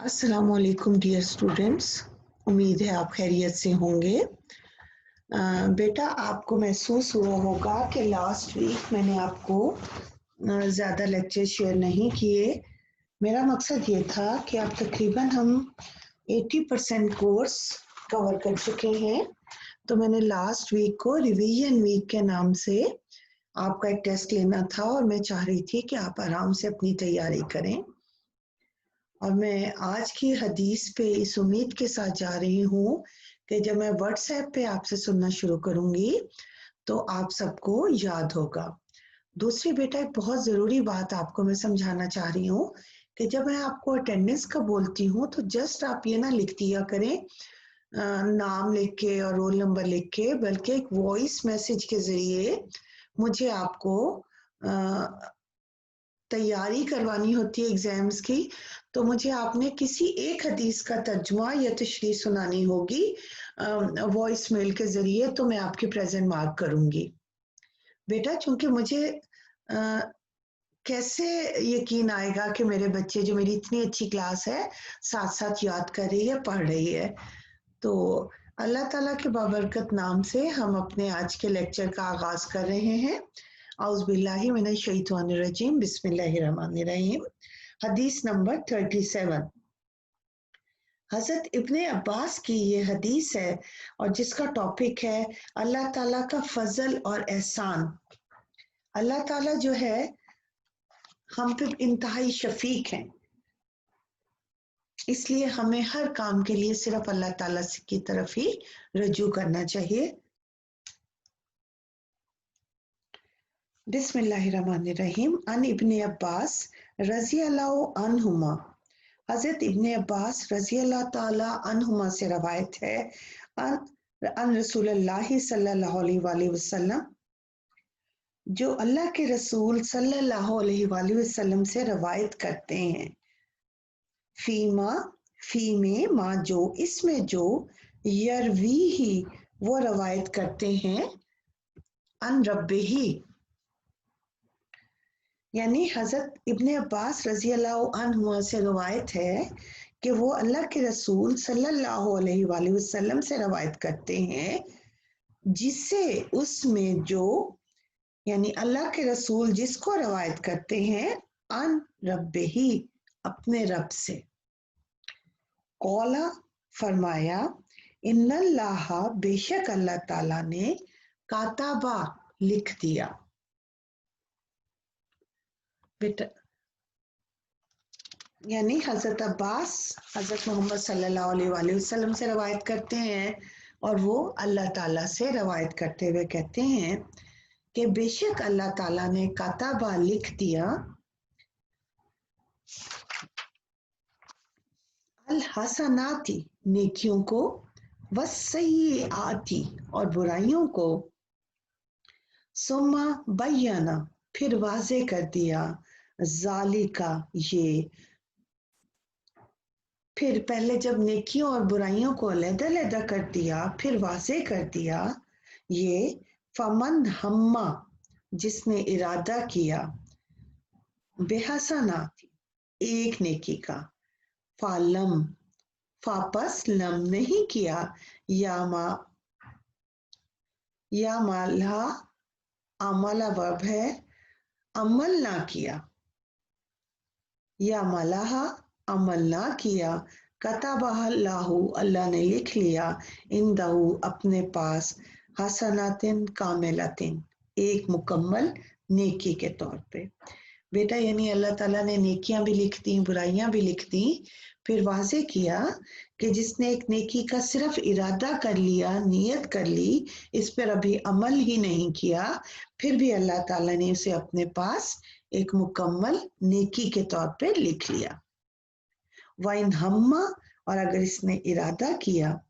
अस्सलाम वालेकुम dear students, उम्मीद है आप खैरियत से होंगे। बेटा आपको महसूस हुआ होगा कि लास्ट वीक मैंने आपको ज़्यादा लेक्चर शेयर नहीं किए। मेरा मकसद ये था कि आप तकरीबन हम 80% कोर्स कवर कर चुके हैं, तो मैंने लास्ट वीक को रिवीजन वीक के नाम से आपका एक टेस्ट लेना था और मैं चाह रही थी कि आप आराम से अपनी तैयारी करें। और मैं आज की हदीस पे इस उम्मीद के साथ जा रही हूँ कि जब मैं व्हाट्सएप पे आपसे सुनना शुरू करूंगी तो आप सबको याद होगा। दूसरी बेटा एक बहुत ज़रूरी बात आपको मैं समझाना चाह रही हूँ कि जब मैं आपको अटेंडेंस का बोलती हूँ तो जस्ट आप ये ना लिख दिया करें नाम लिख के और रोल नंबर लिख के, बल्कि एक वॉइस मैसेज के ज़रिए मुझे आपको तैयारी करवानी होती है एग्जाम्स की, तो मुझे आपने किसी एक हदीस का तर्जुमा या तशरीह सुनानी होगी वॉइस मेल के जरिए, तो मैं आपकी प्रेजेंट मार्क करूंगी। बेटा चूंकि मुझे कैसे यकीन आएगा कि मेरे बच्चे जो मेरी इतनी अच्छी क्लास है साथ साथ याद कर रही है, पढ़ रही है। तो अल्लाह ताला के बाबरकत नाम से हम अपने आज के लेक्चर का आगाज कर रहे हैं। औज़ुबिल्लाहि मिनश्शैतानिर्रजीम, बिस्मिल्लाहिर्रहमानिर्रहीम। हदीस नंबर 37। हजरत इब्ने अब्बास की ये हदीस है और जिसका टॉपिक है अल्लाह ताला का फजल और एहसान। अल्लाह ताला जो है हम पे इंतहाई शफीक हैं, इसलिए हमें हर काम के लिए सिर्फ अल्लाह ताला की तरफ ही रजू करना चाहिए। बिस्मिल्लाहिर्रहमानिर्रहीम। अन इब्ने अब्बास रज़ियल्लाहु अन्हुमा, हजरत इब्ने अब्बास रज़ियल्लाहु ताला अन्हुमा से रवायत है अन रसूलुल्लाह सल्लल्लाहु अलैहि वसल्लम, जो अल्लाह के रसूल सल्लल्लाहु अलैहि वसल्लम से रवायत करते हैं। फीमा, फी में, माँ जो, इसमें जो, यरवी ही वो रवायत करते हैं, अन रब्बिही यानी हजरत इब्ने अब्बास रजी अल्लाह अन्हु से रवायत है कि वो अल्लाह के रसूल सल्लल्लाहु अलैहि वसल्लम से रवायत करते हैं, जिससे उसमें जो यानी अल्लाह के रसूल जिसको रवायत करते हैं, अन रब्बे ही अपने रब से, कौला फरमाया, इन्नल्लाह बेशक अल्लाह ताला ने, काताबा लिख दिया। बेटा यानी हजरत अब्बास हजरत मोहम्मद सल्लल्लाहु अलैहि वसल्लम से रवायत करते हैं और वो अल्लाह ताला से रवायत करते हुए कहते हैं कि बेशक अल्लाह ताला ने काताबा लिख दिया, अल हसनाती नेकियों को, वस्सय्याती और बुराइयों को, सुम्मा बय्यना फिर वाज़े कर दिया, ज़ालिका ये, फिर पहले जब नेकियों और बुराइयों को अलग-अलग कर दिया, फिर वाज़े कर दिया, ये फमन हम्मा जिसने इरादा किया, बेहसनाती एक नेकी का, फालम फापस लम नहीं किया, या माला अमला वर्ब है, अमल ना किया, या मलाहा अमल ना किया, कताबहल्लाहु अल्लाह ने लिख लिया, इंदहु अपने पास, हसनातिन कामिलातिन एक मुकम्मल नेकी के तौर पे। बेटा यानी अल्लाह ताला ने नेकियां भी लिख दी, बुराइयां भी लिख दी, फिर वाज़े किया कि जिसने एक नेकी का सिर्फ इरादा कर लिया, नियत कर ली, इस पर अभी अमल ही नहीं किया, फिर भी अल्लाह ताला ने उसे अपने पास एक मुकम्मल नेकी के तौर पे लिख लिया। वाइन हम्मा और अगर इसने इरादा किया,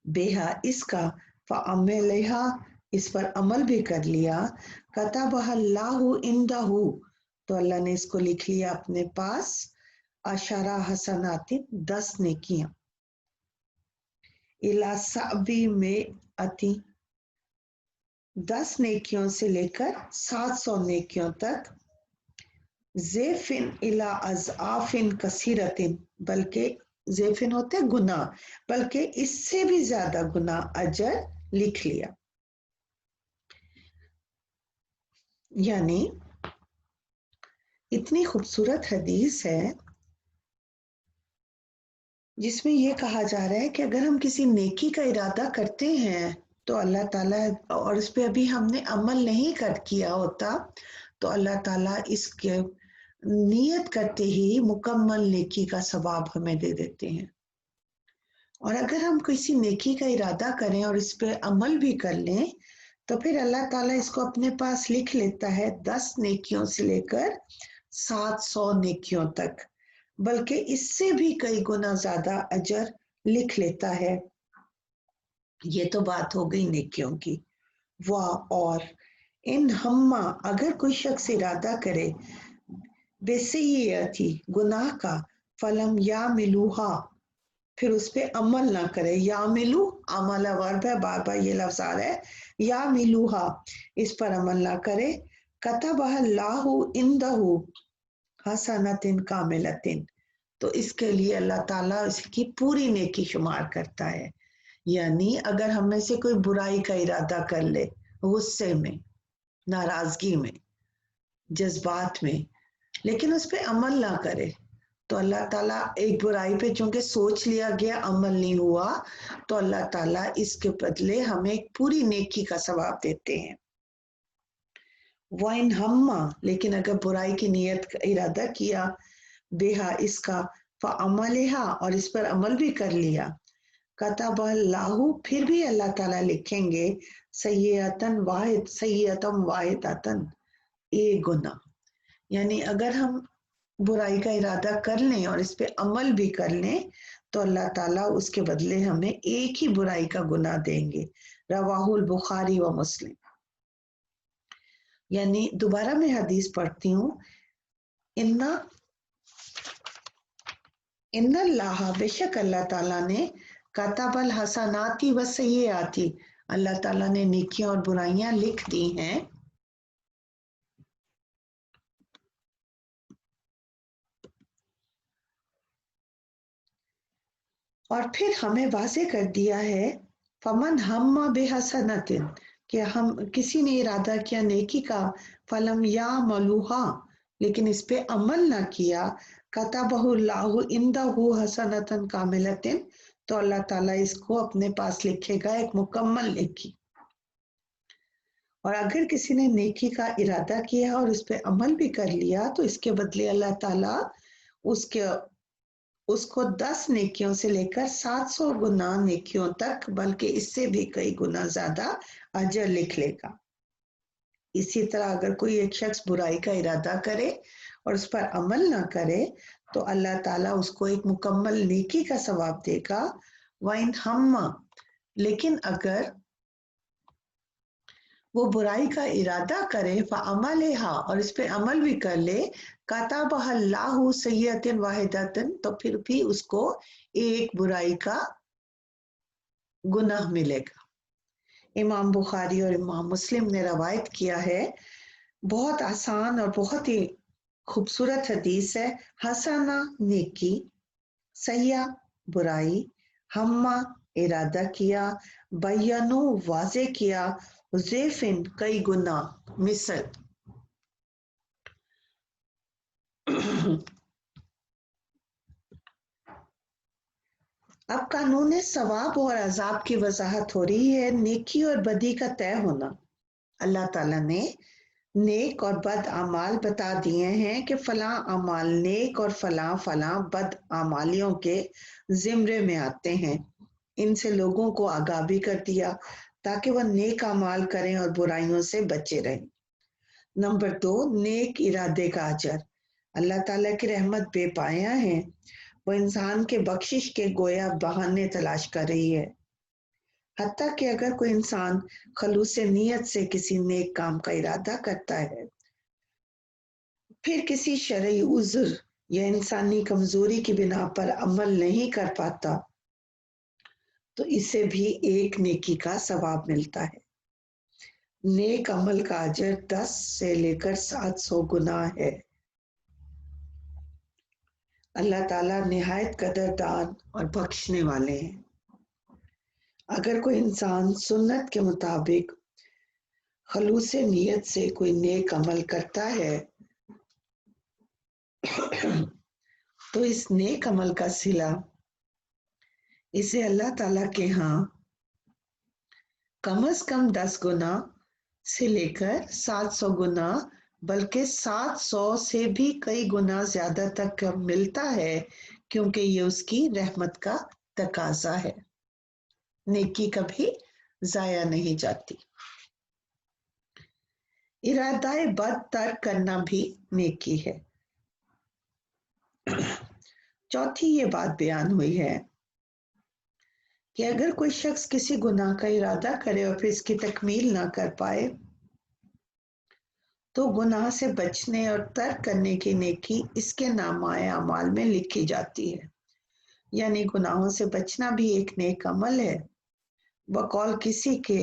बेहा इसका, फ़अमलहा इस पर अमल भी कर लिया, कतबहल्लाहु इंदहु तो अल्लाह ने इसको लिख लिया अपने पास, अशरा हसनातिन 10 नेकियां, इला सबी में अति 10 नेकियों से लेकर 700 नेकियों तक, ज़ेफ़िन इला अज़आफ़िन कसीरतिन, बल्कि ज़ेफ़िन होते हैं गुनाह, बल्कि इससे भी ज्यादा गुनाह अजर लिख लिया। यानी इतनी खूबसूरत हदीस है जिसमें ये कहा जा रहा है कि अगर हम किसी नेकी का इरादा करते हैं तो अल्लाह ताला, और इस पे अभी हमने अमल नहीं कर किया होता, तो अल्लाह ताला इसके नियत करते ही मुकम्मल नेकी का सवाब हमें दे देते हैं। और अगर हम किसी नेकी का इरादा करें और इस पे अमल भी कर लें तो फिर अल्लाह ताला इसको अपने पास लिख लेता है 10 नेकियों से लेकर 700 नेकियों तक, बल्कि इससे भी कई गुना ज्यादा अजर लिख लेता है। ये तो बात हो गई नेकियों की। वाह! और इन हम्मा, अगर कोई शख्स इरादा करे बेसय्यती, गुनाह का, फलम या मिलूहा, फिर उस पे अमल ना करे, या मिलू अमल वर्ब है, बार बार ये लफ्ज आ रहा है, या मिलूहा, इस पर अमल ना करे, कतबह लाहु इंदहु हसनतिन कामिलतिन, तो इसके लिए अल्लाह ताला इसकी पूरी नेकी शुमार करता है। यानी अगर हम में से कोई बुराई का इरादा कर ले, गुस्से में, नाराजगी में, जज्बात में, लेकिन उस पर अमल ना करे, तो अल्लाह ताला एक बुराई पे चूंकि सोच लिया गया, अमल नहीं हुआ, तो अल्लाह ताला इसके बदले हमें एक पूरी नेकी का सवाब देते हैं। वाइन हम्मा, लेकिन अगर बुराई की नियत का इरादा किया, बेहा इसका, फ़अमलहा, और इस पर अमल भी कर लिया, कतबल्लाहु, फिर भी अल्लाह ताला लिखेंगे सय्यतम वाहिदतन, एक गुना। यानी अगर हम बुराई का इरादा कर लें और इस पे अमल भी कर लें तो अल्लाह ताला उसके बदले हमें एक ही बुराई का गुनाह देंगे। रवाहुल बुखारी व मुस्लिम। यानी दोबारा मैं हदीस पढ़ती हूँ, इन्ना इन्नल्लाह, बेशक अल्लाह ताला ने, कतबल हसनाती व सय्याती, अल्लाह ताला ने नेकियां और बुराइयां लिख दी हैं। और फिर हमें वाज़े कर दिया है, फमन हम्मा बेहसनतिन, कि हम किसी ने इरादा किया नेकी का, फलम या मलूहा, लेकिन इस पे अमल ना किया, कतबहुल्लाहु इंदहु हसनतन कामिलतिन, तो अल्लाह ताला इसको अपने पास लिखेगा एक मुकम्मल नेकी। और अगर किसी ने नेकी का इरादा किया और उस पे अमल भी कर लिया तो इसके बदले अल्लाह ताला उसके उसको 10 नेकियों से लेकर 700 गुना नेकियों तक, बल्कि इससे भी कई गुना ज्यादा अजर लिख लेगा। इसी तरह अगर कोई एक शख्स बुराई का इरादा करे और उस पर अमल ना करे तो अल्लाह ताला उसको एक मुकम्मल नेकी का सवाब देगा। वाइन हम्मा, लेकिन अगर वो बुराई का इरादा करे फ़अमलहा, और इस पे अमल भी कर ले, कतबहल्लाहु सय्यतन वाहिदतन, तो फिर भी उसको एक बुराई का गुनाह मिलेगा। इमाम बुखारी और इमाम मुस्लिम ने रवायत किया है, बहुत आसान और बहुत ही खूबसूरत हदीस है। हसना नेकी, सय्या बुराई, हम्मा इरादा किया, बयनु वाजे किया, ज़ेफिन कई गुना, मिसल। अब कानून सवाब और अजाब की वजाहत हो रही है। नेकी और बदी का तय होना, अल्लाह ताला ने नेक और बद अमाल बता दिए हैं कि फलां अमाल नेक और फलां फलां बद अमालियों के जिम्रे में आते हैं। इनसे लोगों को आगाह भी कर दिया ताकि वह नेक अमाल करें और बुराइयों से बचे रहें। नंबर 2, नेक इरादे का अजर। अल्लाह ताला की रहमत बेपाया है, वो इंसान के बख्शिश के गोया बहाने तलाश कर रही है। हत्ता कि अगर कोई इंसान खलूस नीयत से किसी नेक काम का इरादा करता है, फिर किसी शरई उज़्र या इंसानी कमजोरी की बिना पर अमल नहीं कर पाता, तो इसे भी एक नेकी का सवाब मिलता है। नेक अमल का अजर 10 से लेकर 700 गुना है। اللہ تعالیٰ نہایت قدردان اور بخشنے والے ہیں۔ اگر کوئی انسان سنت کے مطابق خلوص نیت سے کوئی نیک عمل کرتا ہے تو اس نیک عمل کا صلہ اسے اللہ تعالیٰ کے ہاں کم از کم 10 گنا سے لے کر 700 گنا بلکہ 700 سے بھی کئی گنا زیادہ تک ملتا ہے، کیونکہ یہ اس کی رحمت کا تقاضا ہے۔ نیکی کبھی ضائع نہیں جاتی۔ ارادہ بد ترک کرنا بھی نیکی ہے۔ چوتھی یہ بات بیان ہوئی ہے کہ اگر کوئی شخص کسی گناہ کا ارادہ کرے اور پھر اس کی تکمیل نہ کر پائے تو گناہ سے بچنے اور ترک کرنے کی نیکی اس کے نامہ اعمال میں لکھی جاتی ہے۔ یعنی گناہوں سے بچنا بھی ایک نیک عمل ہے، بقول کسی کے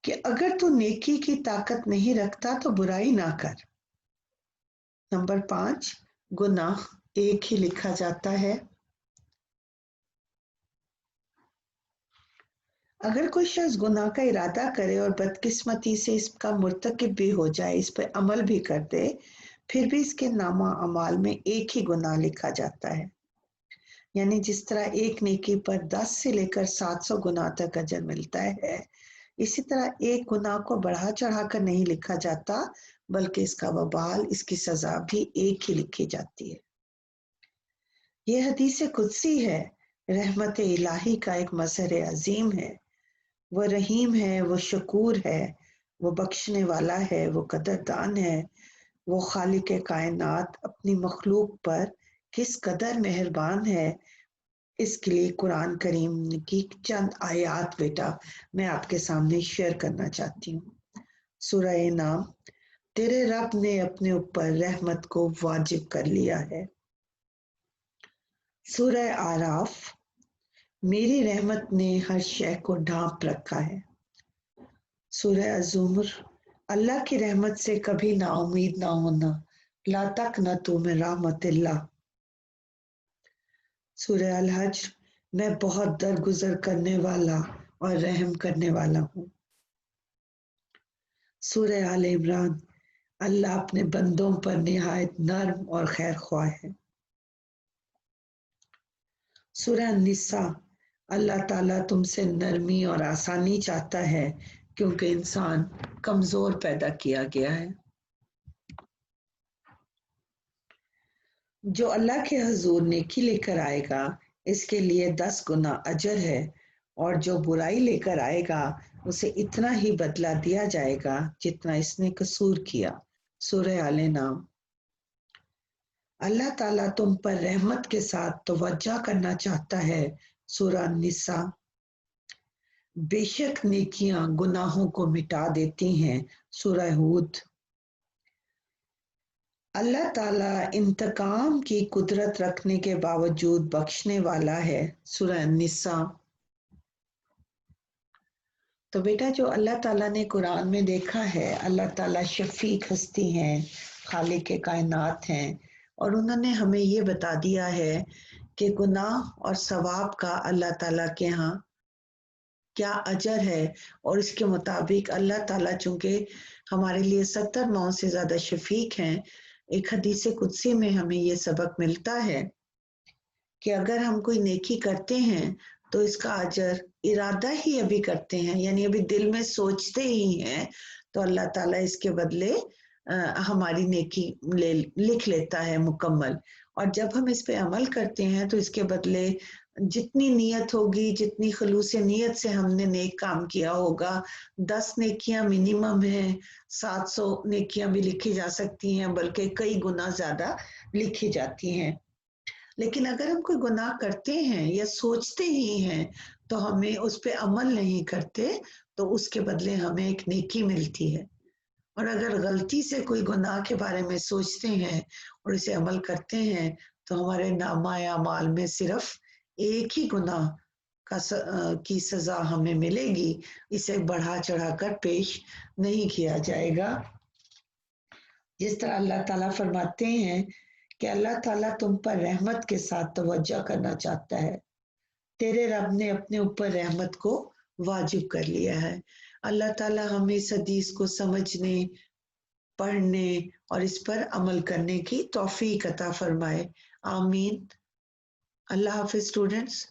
کہ اگر تو نیکی کی طاقت نہیں رکھتا تو برائی نہ کر۔ نمبر 5، گناہ ایک ہی لکھا جاتا ہے۔ اگر کوئی شخص گناہ کا ارادہ کرے اور بدقسمتی سے اس کا مرتکب بھی ہو جائے، اس پہ عمل بھی کر دے، پھر بھی اس کے نامہ اعمال میں ایک ہی گناہ لکھا جاتا ہے۔ یعنی جس طرح ایک نیکی پر 10 سے لے کر 700 گناہ تک اجر ملتا ہے، اسی طرح ایک گناہ کو بڑھا چڑھا کر نہیں لکھا جاتا، بلکہ اس کا وبال، اس کی سزا بھی ایک ہی لکھی جاتی ہے۔ یہ حدیث قدسی ہے، رحمت الہی کا ایک مظہر عظیم ہے۔ وہ رحیم ہے، وہ شکور ہے، وہ بخشنے والا ہے، وہ قدردان ہے۔ وہ خالق کائنات اپنی مخلوق پر کس قدر مہربان ہے، اس کے لیے قرآن کریم کی چند آیات بیٹا میں آپ کے سامنے شیئر کرنا چاہتی ہوں۔ سورہ نام، تیرے رب نے اپنے اوپر رحمت کو واجب کر لیا ہے۔ سورہ آراف، میری رحمت نے ہر شے کو ڈھانپ رکھا ہے۔ سورہ الزمر، اللہ کی رحمت سے کبھی نا امید نہ ہونا، لا تقنطوا من رحمت اللہ۔ سورہ الحجر، میں بہت درگزر کرنے والا اور رحم کرنے والا ہوں۔ سورہ آل عمران، اللہ اپنے بندوں پر نہایت نرم اور خیر خواہ ہے۔ سورہ النساء، اللہ تعالیٰ تم سے نرمی اور آسانی چاہتا ہے کیونکہ انسان کمزور پیدا کیا گیا ہے۔ جو اللہ کے حضور نیکی لے کر آئے گا اس کے لیے 10 گنا اجر ہے، اور جو برائی لے کر آئے گا اسے اتنا ہی بدلہ دیا جائے گا جتنا اس نے قصور کیا۔ سورہ آل نام، اللہ تعالیٰ تم پر رحمت کے ساتھ توجہ کرنا چاہتا ہے۔ سورہ النساء، بے شک نیکیاں گناہوں کو مٹا دیتی ہیں۔ سورہ ہود، اللہ تعالیٰ انتقام کی قدرت رکھنے کے باوجود بخشنے والا ہے۔ سورہ النساء۔ تو بیٹا جو اللہ تعالیٰ نے قرآن میں دیکھا ہے، اللہ تعالیٰ شفیق ہستی ہیں، خالق کائنات ہیں، اور انہوں نے ہمیں یہ بتا دیا ہے کہ گناہ اور ثواب کا اللہ تعالیٰ کے ہاں کیا اجر ہے، اور اس کے مطابق اللہ تعالیٰ چونکہ ہمارے لیے 70 ماؤں سے زیادہ شفیق ہیں، ایک حدیث قدسی میں ہمیں یہ سبق ملتا ہے کہ اگر ہم کوئی نیکی کرتے ہیں تو اس کا اجر ارادہ ہی ابھی کرتے ہیں، یعنی ابھی دل میں سوچتے ہی ہیں، تو اللہ تعالیٰ اس کے بدلے ہماری نیکی لکھ لیتا ہے مکمل، اور جب ہم اس پہ عمل کرتے ہیں تو اس کے بدلے جتنی نیت ہوگی، جتنی خلوص نیت سے ہم نے نیک کام کیا ہوگا، 10 نیکیاں منیمم ہیں، 700 نیکیاں بھی لکھی جا سکتی ہیں، بلکہ کئی گنا زیادہ لکھی جاتی ہیں۔ لیکن اگر ہم کوئی گناہ کرتے ہیں یا سوچتے ہی ہیں تو ہمیں اس پہ عمل نہیں کرتے تو اس کے بدلے ہمیں ایک نیکی ملتی ہے، اور اگر غلطی سے کوئی گناہ کے بارے میں سوچتے ہیں اور اسے عمل کرتے ہیں تو ہمارے نامہ اعمال میں صرف ایک ہی گناہ کی سزا ہمیں ملے گی، اسے بڑھا چڑھا کر پیش نہیں کیا جائے گا۔ جس طرح اللہ تعالیٰ فرماتے ہیں کہ اللہ تعالیٰ تم پر رحمت کے ساتھ توجہ کرنا چاہتا ہے. تیرے رب نے اپنے اوپر رحمت کو واجب کر لیا ہے. اللہ تعالیٰ ہمیں اس حدیث کو سمجھنے، پڑھنے اور اس پر عمل کرنے کی توفیق عطا فرمائے. آمین. اللہ حافظ اسٹوڈنٹس.